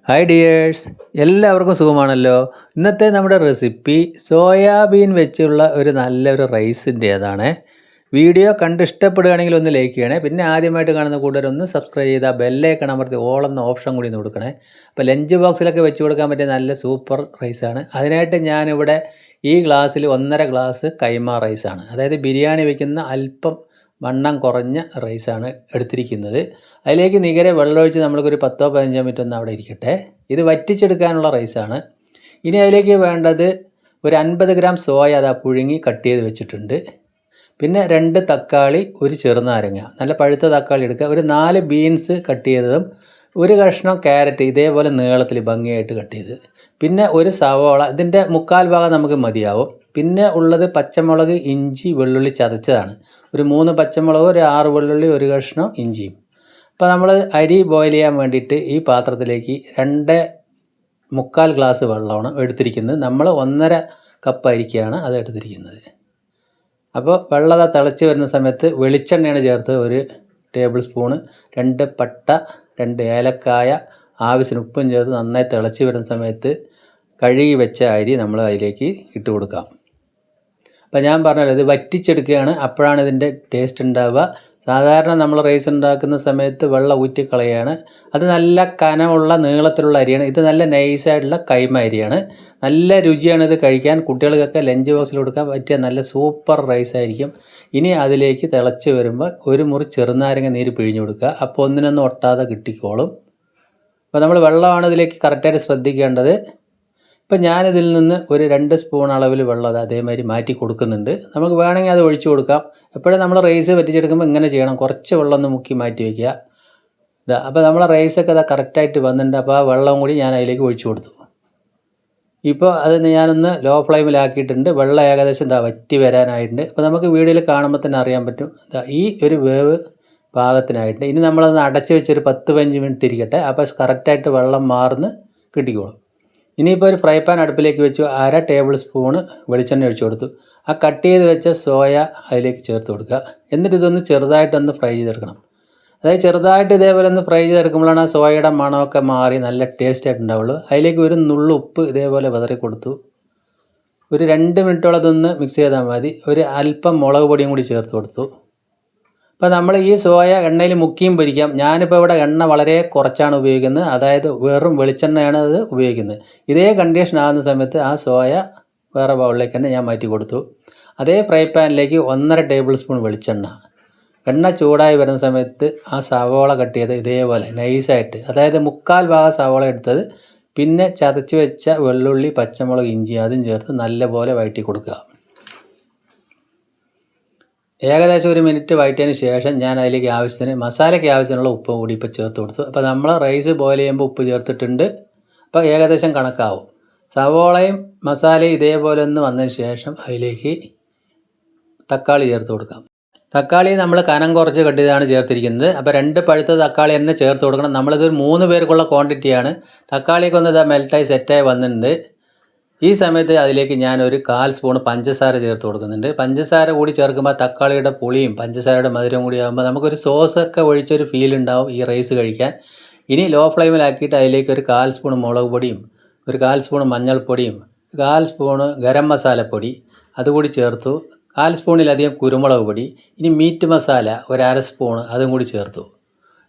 Hi dears, എല്ലാവർക്കും സുഖമാണല്ലോ. ഇന്നത്തെ നമ്മുടെ റെസിപ്പി സോയാബീൻ വെച്ചുള്ള ഒരു നല്ലൊരു റൈസിൻ്റേതാണ്. വീഡിയോ കണ്ട് ഇഷ്ടപ്പെടുകയാണെങ്കിൽ ഒന്ന് ലൈക്ക് ചെയ്യണേ. പിന്നെ ആദ്യമായിട്ട് കാണുന്ന കൂട്ടുകാരൊന്ന് സബ്സ്ക്രൈബ് ചെയ്താൽ ബെല്ലൈക്കൺ അമർത്തി ഓൾ എന്ന ഓപ്ഷൻ കൂടി ഒന്ന് കൊടുക്കണേ. അപ്പോൾ ലഞ്ച് ബോക്സിലൊക്കെ വെച്ച് കൊടുക്കാൻ പറ്റിയ നല്ല സൂപ്പർ റൈസാണ്. അതിനായിട്ട് ഞാനിവിടെ ഈ ഗ്ലാസ്സിൽ 1.5 ഗ്ലാസ് കൈമ റൈസാണ്, അതായത് ബിരിയാണി വയ്ക്കുന്ന അല്പം വണ്ണം കുറഞ്ഞ റൈസാണ് എടുത്തിരിക്കുന്നത്. അതിലേക്ക് നികരെ വെള്ളമൊഴിച്ച് നമ്മൾക്കൊരു 10-15 മിനിറ്റ് ഒന്ന് അവിടെ ഇരിക്കട്ടെ. ഇത് വറ്റിച്ചെടുക്കാനുള്ള റൈസാണ്. ഇനി അതിലേക്ക് വേണ്ടത് ഒരു 50 ഗ്രാം സോയ അതാ പുഴുങ്ങി കട്ട് ചെയ്ത് വെച്ചിട്ടുണ്ട്. പിന്നെ 2 തക്കാളി, ഒരു ചെറുനാരങ്ങ, നല്ല പഴുത്ത തക്കാളി എടുക്കുക, ഒരു 4 ബീൻസ് കട്ട് ചെയ്തതും, ഒരു കഷ്ണം ക്യാരറ്റ് ഇതേപോലെ നീളത്തിൽ ഭംഗിയായിട്ട് കട്ട് ചെയ്ത്, പിന്നെ ഒരു സവോള, ഇതിൻ്റെ 1/4 ഭാഗം നമുക്ക് മതിയാവും. പിന്നെ ഉള്ളത് പച്ചമുളക്, ഇഞ്ചി, വെള്ളുള്ളി ചതച്ചതാണ്, ഒരു 3 പച്ചമുളക്, ഒരു 6 വെള്ളുള്ളി, ഒരു കഷ്ണം ഇഞ്ചിയും. അപ്പോൾ നമ്മൾ അരി ബോയിൽ ചെയ്യാൻ വേണ്ടിയിട്ട് ഈ പാത്രത്തിലേക്ക് 2.25 ഗ്ലാസ് വെള്ളമാണ് എടുത്തിരിക്കുന്നത്. നമ്മൾ 1.5 കപ്പ് അരിക്കാണ് അത് എടുത്തിരിക്കുന്നത്. അപ്പോൾ വെള്ളം തിളച്ച് വരുന്ന സമയത്ത് വെളിച്ചെണ്ണയാണ് ചേർത്ത്, 1 ടേബിൾ സ്പൂണ്, 2 പട്ട, 2 ഏലക്കായ, ആവശ്യത്തിന് ഉപ്പും ചേർത്ത് നന്നായി തിളച്ച് വരുന്ന സമയത്ത് കഴുകി വെച്ച അരി നമ്മൾ അതിലേക്ക് ഇട്ട് കൊടുക്കാം. അപ്പോൾ ഞാൻ പറഞ്ഞല്ലോ, ഇത് വറ്റിച്ചെടുക്കുകയാണ്, അപ്പോഴാണ് ഇതിൻ്റെ ടേസ്റ്റ് ഉണ്ടാവുക. സാധാരണ നമ്മൾ റൈസ് ഉണ്ടാക്കുന്ന സമയത്ത് വെള്ളം ഊറ്റിക്കളയാണ്. അത് നല്ല കനമുള്ള നീളത്തിലുള്ള അരിയാണ്. ഇത് നല്ല നൈസായിട്ടുള്ള കൈമ അരിയാണ്. നല്ല രുചിയാണ് ഇത് കഴിക്കാൻ. കുട്ടികൾക്കൊക്കെ ലഞ്ച് ബോക്സിൽ കൊടുക്കാൻ പറ്റിയ നല്ല സൂപ്പർ റൈസായിരിക്കും. ഇനി അതിലേക്ക് തിളച്ച് വരുമ്പോൾ ഒരു മുറി ചെറുനാരങ്ങ നീര് പിഴിഞ്ഞ് കൊടുക്കുക. അപ്പോൾ ഒന്നിനൊന്നും ഒട്ടാതെ കിട്ടിക്കോളും. അപ്പോൾ നമ്മൾ വെള്ളമാണ് ഇതിലേക്ക് കറക്റ്റായിട്ട് ശ്രദ്ധിക്കേണ്ടത്. ഇപ്പം ഞാനിതിൽ നിന്ന് ഒരു 2 സ്പൂൺ അളവിൽ വെള്ളം അത് അതേമാതിരി മാറ്റി കൊടുക്കുന്നുണ്ട്. നമുക്ക് വേണമെങ്കിൽ അത് ഒഴിച്ചു കൊടുക്കാം. എപ്പോഴും നമ്മൾ റൈസ് വറ്റിച്ചെടുക്കുമ്പോൾ ഇങ്ങനെ ചെയ്യണം, കുറച്ച് വെള്ളം ഒന്ന് മുക്കി മാറ്റി വയ്ക്കുക. അപ്പോൾ നമ്മളെ റൈസൊക്കെ അത് കറക്റ്റായിട്ട് വന്നിട്ടുണ്ട്. അപ്പോൾ ആ വെള്ളം കൂടി ഞാൻ അതിലേക്ക് ഒഴിച്ചു കൊടുത്തു. ഇപ്പോൾ അത് ഞാനൊന്ന് ലോ ഫ്ലെയിമിലാക്കിയിട്ടുണ്ട്. വെള്ളം ഏകദേശം വറ്റി വരാനായിട്ടുണ്ട്. അപ്പോൾ നമുക്ക് വീഡിയോയിൽ കാണുമ്പോൾ തന്നെ അറിയാൻ പറ്റും ഈ ഒരു വേവ് പാകത്തിനായിട്ടുണ്ട്. ഇനി നമ്മളതൊന്ന് അടച്ച് വെച്ചൊരു 10-15 മിനിറ്റ് ഇരിക്കട്ടെ. അപ്പോൾ കറക്റ്റായിട്ട് വെള്ളം മാറുന്ന് കിട്ടിക്കോളും. ഇനിയിപ്പോൾ ഒരു ഫ്രൈ പാൻ അടുപ്പിലേക്ക് വെച്ചു, 1/2 ടേബിൾ സ്പൂണ് വെളിച്ചെണ്ണ ഒഴിച്ചു കൊടുത്തു. ആ കട്ട് ചെയ്ത് വെച്ച സോയ അതിലേക്ക് ചേർത്ത് കൊടുക്കുക. എന്നിട്ട് ഇതൊന്ന് ചെറുതായിട്ടൊന്ന് ഫ്രൈ ചെയ്തെടുക്കണം. അതായത് ചെറുതായിട്ട് ഇതേപോലെ ഒന്ന് ഫ്രൈ ചെയ്തെടുക്കുമ്പോഴാണ് ആ സോയയുടെ മണമൊക്കെ മാറി നല്ല ടേസ്റ്റ് ആയിട്ടുണ്ടാവുള്ളൂ. അതിലേക്ക് ഒരു നുള്ളു ഉപ്പ് ഇതേപോലെ വിതറി കൊടുത്തു. ഒരു 2 മിനിറ്റോളം അതൊന്ന് മിക്സ് ചെയ്താൽ മതി. ഒരു അല്പം മുളക് പൊടിയും കൂടി ചേർത്ത് കൊടുത്തു. അപ്പോൾ നമ്മൾ ഈ സോയ എണ്ണയിൽ മുക്കിയും പൊരിക്കാം. ഞാനിപ്പോൾ ഇവിടെ എണ്ണ വളരെ കുറച്ചാണ് ഉപയോഗിക്കുന്നത്, അതായത് വെറും വെളിച്ചെണ്ണയാണ് അത് ഉപയോഗിക്കുന്നത്. ഇതേ കണ്ടീഷൻ ആകുന്ന സമയത്ത് ആ സോയ വേറെ ബൗളിലേക്ക് തന്നെ ഞാൻ മാറ്റി കൊടുത്തു. അതേ ഫ്രൈ പാനിലേക്ക് 1.5 ടേബിൾ സ്പൂൺ വെളിച്ചെണ്ണ. എണ്ണ ചൂടായി വരുന്ന സമയത്ത് ആ സവോള കട്ട് ചെയ്ത് ഇതേപോലെ നൈസായിട്ട്, അതായത് 1/4 ഭാഗം സവോള എടുത്തത്, പിന്നെ ചതച്ച് വെച്ച വെള്ളുള്ളി, പച്ചമുളക്, ഇഞ്ചി അതും ചേർത്ത് നല്ലപോലെ വഴറ്റി കൊടുക്കുക. ഏകദേശം 1 മിനിറ്റ് വഴറ്റിയതിന് ശേഷം ഞാൻ അതിലേക്ക് മസാലയ്ക്ക് ആവശ്യത്തിനുള്ള ഉപ്പും കൂടി ഇപ്പോൾ ചേർത്ത് കൊടുത്തു. അപ്പോൾ നമ്മൾ റൈസ് ബോയിൽ ചെയ്യുമ്പോൾ ഉപ്പ് ചേർത്തിട്ടുണ്ട്. അപ്പോൾ ഏകദേശം കണക്കാവും. സവോളയും മസാലയും ഇതേപോലെ ഒന്ന് വന്നതിന് ശേഷം അതിലേക്ക് തക്കാളി ചേർത്ത് കൊടുക്കാം. തക്കാളി നമ്മൾ കനം കുറച്ച് കട്ട് ചെയ്താണ് ചേർത്തിരിക്കുന്നത്. അപ്പോൾ 2 പഴുത്ത തക്കാളി തന്നെ ചേർത്ത് കൊടുക്കണം. നമ്മളിതൊരു 3 പേർക്കുള്ള ക്വാണ്ടിറ്റിയാണ്. തക്കാളിയൊക്കെ ഒന്ന് മെൽറ്റായി സെറ്റായി വന്നിട്ടുണ്ട്. ഈ സമയത്ത് അതിലേക്ക് ഞാനൊരു 1/4 സ്പൂൺ പഞ്ചസാര ചേർത്ത് കൊടുക്കുന്നുണ്ട്. പഞ്ചസാര കൂടി ചേർക്കുമ്പോൾ തക്കാളിയുടെ പുളിയും പഞ്ചസാരയുടെ മധുരം കൂടി ആകുമ്പോൾ നമുക്കൊരു സോസൊക്കെ ഒഴിച്ചൊരു ഫീൽ ഉണ്ടാവും ഈ റൈസ് കഴിക്കാൻ. ഇനി ലോ ഫ്ലെയിമിലാക്കിയിട്ട് അതിലേക്ക് ഒരു 1/4 സ്പൂൺ മുളക് പൊടിയും, ഒരു 1/4 സ്പൂൺ മഞ്ഞൾപ്പൊടിയും, 1/4 സ്പൂണ് ഗരം മസാലപ്പൊടി അതുകൂടി ചേർത്തു. 1/4 സ്പൂണിലധികം കുരുമുളക് പൊടി. ഇനി മീറ്റ് മസാല ഒരു 1/2 സ്പൂൺ അതും കൂടി ചേർത്തു.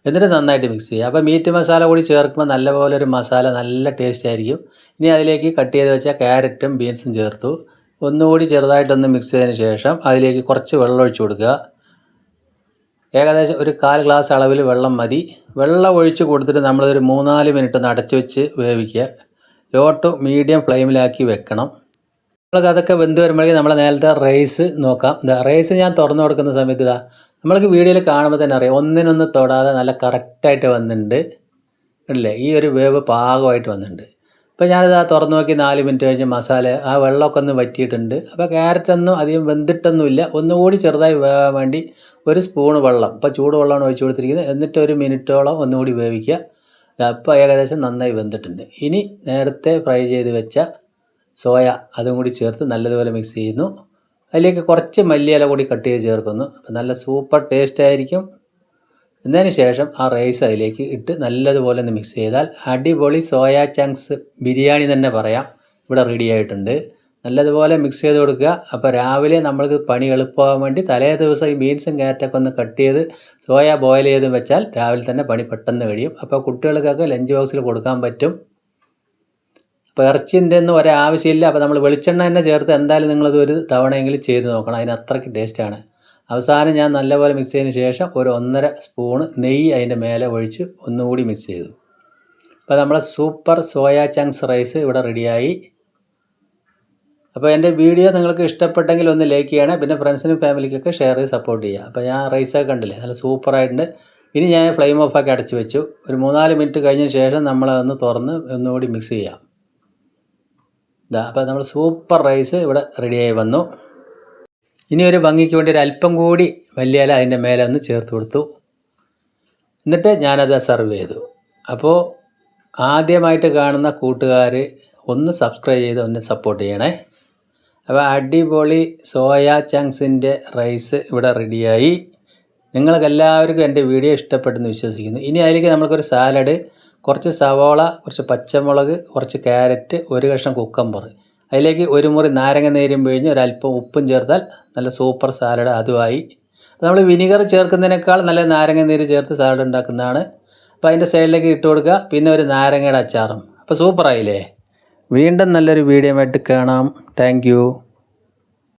എന്നിട്ട് നന്നായിട്ട് മിക്സ് ചെയ്യുക. അപ്പോൾ മീറ്റ് മസാല കൂടി ചേർക്കുമ്പോൾ നല്ലപോലെ ഒരു മസാല നല്ല ടേസ്റ്റ് ആയിരിക്കും. ഇനി അതിലേക്ക് കട്ട് ചെയ്ത് വെച്ച ക്യാരറ്റും ബീൻസും ചേർത്തു. ഒന്നുകൂടി ചെറുതായിട്ടൊന്ന് മിക്സ് ചെയ്തതിന് ശേഷം അതിലേക്ക് കുറച്ച് വെള്ളം ഒഴിച്ച് കൊടുക്കുക. ഏകദേശം ഒരു 1/4 ഗ്ലാസ് അളവിൽ വെള്ളം മതി. വെള്ളം ഒഴിച്ച് കൊടുത്തിട്ട് നമ്മളൊരു 3-4 മിനിറ്റ് ഒന്ന് അടച്ച് വെച്ച് വേവിക്കുക. ലോ ടു മീഡിയം ഫ്ലെയിമിലാക്കി വെക്കണം. നമ്മൾക്ക് അതൊക്കെ വെന്ത് വരുമ്പോഴേക്കും നമ്മൾ നേരത്തെ റൈസ് നോക്കാം. റൈസ് ഞാൻ തുറന്നു കൊടുക്കുന്ന സമയത്ത് നമ്മൾക്ക് വീഡിയോയിൽ കാണുമ്പോൾ തന്നെ അറിയാം, ഒന്നിനൊന്ന് തൊടാതെ നല്ല കറക്റ്റായിട്ട് വന്നിട്ടുണ്ട് അല്ലേ. ഈ ഒരു വേവ് പാകമായിട്ട് വന്നിട്ടുണ്ട്. അപ്പോൾ ഞാനിത് തുറന്നു നോക്കി 4 മിനിറ്റ് കഴിഞ്ഞ് മസാല ആ വെള്ളമൊക്കെ ഒന്ന് വറ്റിയിട്ടുണ്ട്. അപ്പോൾ ക്യാരറ്റൊന്നും അധികം വെന്തിട്ടൊന്നുമില്ല. ഒന്നുകൂടി ചെറുതായി വേവാൻ വേണ്ടി 1 സ്പൂൺ വെള്ളം, ഇപ്പോൾ ചൂടുവെള്ളമാണ് ഒഴിച്ച് കൊടുത്തിരിക്കുന്നത്. എന്നിട്ട് 1 മിനിറ്റോളം ഒന്നുകൂടി വേവിക്കുക. അപ്പോൾ ഏകദേശം നന്നായി വെന്തിട്ടുണ്ട്. ഇനി നേരത്തെ ഫ്രൈ ചെയ്ത് വെച്ച സോയ അതും കൂടി ചേർത്ത് നല്ലതുപോലെ മിക്സ് ചെയ്യുന്നു. അതിലേക്ക് കുറച്ച് മല്ലിയില കൂടി കട്ട് ചെയ്ത് ചേർക്കുന്നു. അപ്പോൾ നല്ല സൂപ്പർ ടേസ്റ്റ് ആയിരിക്കും. എന്നതിന് ശേഷം ആ റൈസ് അതിലേക്ക് ഇട്ട് നല്ലതുപോലെ ഒന്ന് മിക്സ് ചെയ്താൽ അടിപൊളി സോയാ ചങ്ക്സ് ബിരിയാണി തന്നെ പറയാം ഇവിടെ റെഡി ആയിട്ടുണ്ട്. നല്ലതുപോലെ മിക്സ് ചെയ്ത് കൊടുക്കുക. അപ്പോൾ രാവിലെ നമ്മൾക്ക് പണി എളുപ്പമാകാൻ വേണ്ടി തലേ ദിവസം ഈ ബീൻസും ക്യാരറ്റൊക്കെ ഒന്ന് കട്ട് ചെയ്ത് സോയ ബോയിൽ ചെയ്ത് വെച്ചാൽ രാവിലെ തന്നെ പണി പെട്ടെന്ന് കഴിയും. അപ്പോൾ കുട്ടികൾക്കൊക്കെ ലഞ്ച് ബോക്സിൽ കൊടുക്കാൻ പറ്റും. അപ്പോൾ ഇറച്ചിൻ്റെ ഒന്നും ഒരാവശ്യമില്ല. അപ്പോൾ നമ്മൾ വെളിച്ചെണ്ണ തന്നെ ചേർത്ത് എന്തായാലും നിങ്ങളത് ഒരു തവണയെങ്കിലും ചെയ്ത് നോക്കണം. അതിന് അത്രയ്ക്ക് ടേസ്റ്റാണ്. അവസാനം ഞാൻ നല്ലപോലെ മിക്സ് ചെയ്തതിന് ശേഷം ഒരു 1.5 സ്പൂണ് നെയ്യ് അതിൻ്റെ മേലെ ഒഴിച്ച് ഒന്നുകൂടി മിക്സ് ചെയ്തു. അപ്പോൾ നമ്മളെ സൂപ്പർ സോയാ ചങ്ക്സ് റൈസ് ഇവിടെ റെഡിയായി. അപ്പോൾ എൻ്റെ വീഡിയോ നിങ്ങൾക്ക് ഇഷ്ടപ്പെട്ടെങ്കിൽ ഒന്ന് ലൈക്ക് ചെയ്യണേ. പിന്നെ ഫ്രണ്ട്സിനും ഫാമിലിക്കൊക്കെ ഷെയർ ചെയ്ത് സപ്പോർട്ട് ചെയ്യുക. അപ്പോൾ ഞാൻ റൈസൊക്കെ കണ്ടില്ലേ, നല്ല സൂപ്പറായിട്ടുണ്ട്. ഇനി ഞാൻ ഫ്ലെയിം ഓഫാക്കി അടച്ച് വെച്ചു. ഒരു 3-4 മിനിറ്റ് കഴിഞ്ഞ ശേഷം നമ്മളതൊന്ന് തുറന്ന് ഒന്നുകൂടി മിക്സ് ചെയ്യാം. അപ്പോൾ നമ്മൾ സൂപ്പർ റൈസ് ഇവിടെ റെഡിയായി വന്നു. ഇനി ഒരു ഭംഗിക്ക് വേണ്ടി ഒരു അല്പം കൂടി വലിയ ഇല അതിൻ്റെ മേലെ ഒന്ന് ചേർത്ത് കൊടുത്തു. എന്നിട്ട് ഞാനത് സെർവ് ചെയ്തു. അപ്പോൾ ആദ്യമായിട്ട് കാണുന്ന കൂട്ടുകാർ ഒന്ന് സബ്സ്ക്രൈബ് ചെയ്ത് ഒന്ന് സപ്പോർട്ട് ചെയ്യണേ. അപ്പോൾ അടിപൊളി സോയാ ചങ്ക്സിൻ്റെ റൈസ് ഇവിടെ റെഡിയായി. നിങ്ങൾക്ക് എല്ലാവർക്കും എൻ്റെ വീഡിയോ ഇഷ്ടപ്പെട്ടെന്ന് വിശ്വസിക്കുന്നു. ഇനി അതിലേക്ക് നമ്മൾക്കൊരു സാലഡ്, കുറച്ച് സവാള, കുറച്ച് പച്ചമുളക്, കുറച്ച് ക്യാരറ്റ്, ഒരു കഷ്ണം കുക്കമ്പർ, അതിലേക്ക് ഒരു മുറി നാരങ്ങ നീരും പിഴിഞ്ഞ് ഒരല്പം ഉപ്പും ചേർത്താൽ നല്ല സൂപ്പർ സാലഡ് അതുമായി. നമ്മൾ വിനിഗർ ചേർക്കുന്നതിനേക്കാൾ നല്ല നാരങ്ങ നീര് ചേർത്ത് സാലഡ് ഉണ്ടാക്കുന്നതാണ്. അപ്പോൾ അതിൻ്റെ സൈഡിലേക്ക് ഇട്ട് കൊടുക്കുക. പിന്നെ ഒരു നാരങ്ങയുടെ അച്ചാറും. അപ്പോൾ സൂപ്പറായില്ലേ. വീണ്ടും നല്ലൊരു വീഡിയോ ആയിട്ട് കാണാം. Thank you.